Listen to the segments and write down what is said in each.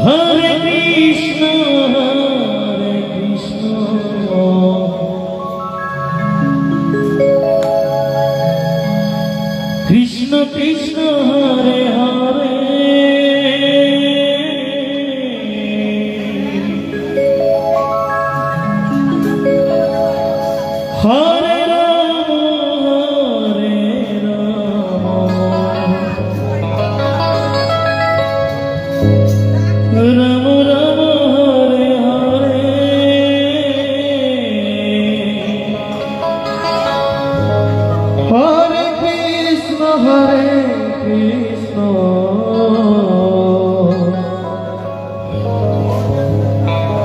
Hare Krishna, Hare Krishna, Krishna Krishna, Hare Hare, Hare Ram Ram Hare Hare, Hare Krishna, Hare Krishna,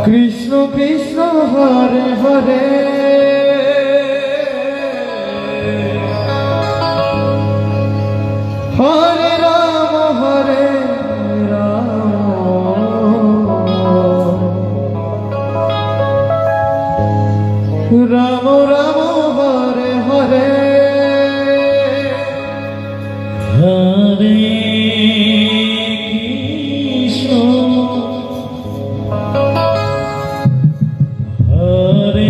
Krishna Krishna, Hare Hare, Hare Ram, Hare Ram Ram Hare Hare, Hare Krishna, Hare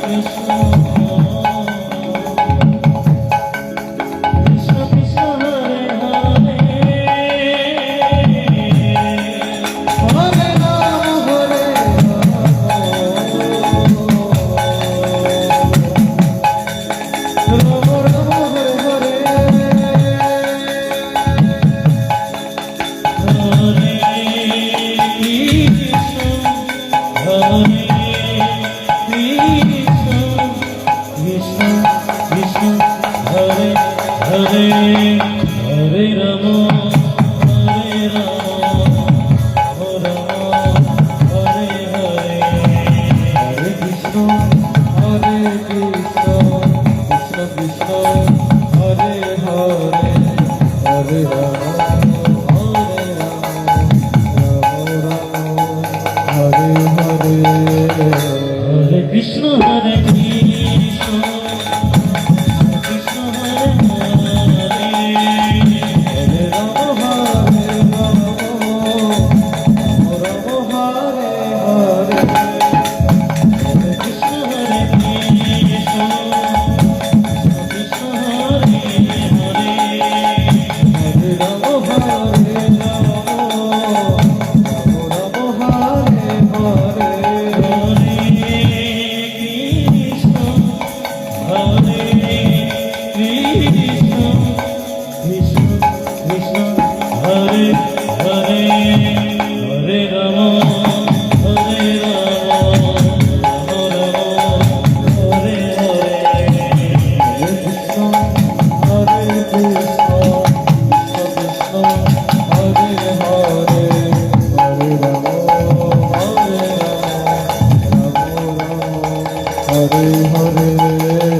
Krishna, Krishna Krishna, Hare Hare, Hare Rama, Hare Rama, Hare Rama, Hare Hare, Hare Krishna, Hare Krishna, Krishna Krishna, Hare Hare, Hare Rama, Hare Rama, Hare Hare, Hare Krishna, Hare Krishna. Hare Hare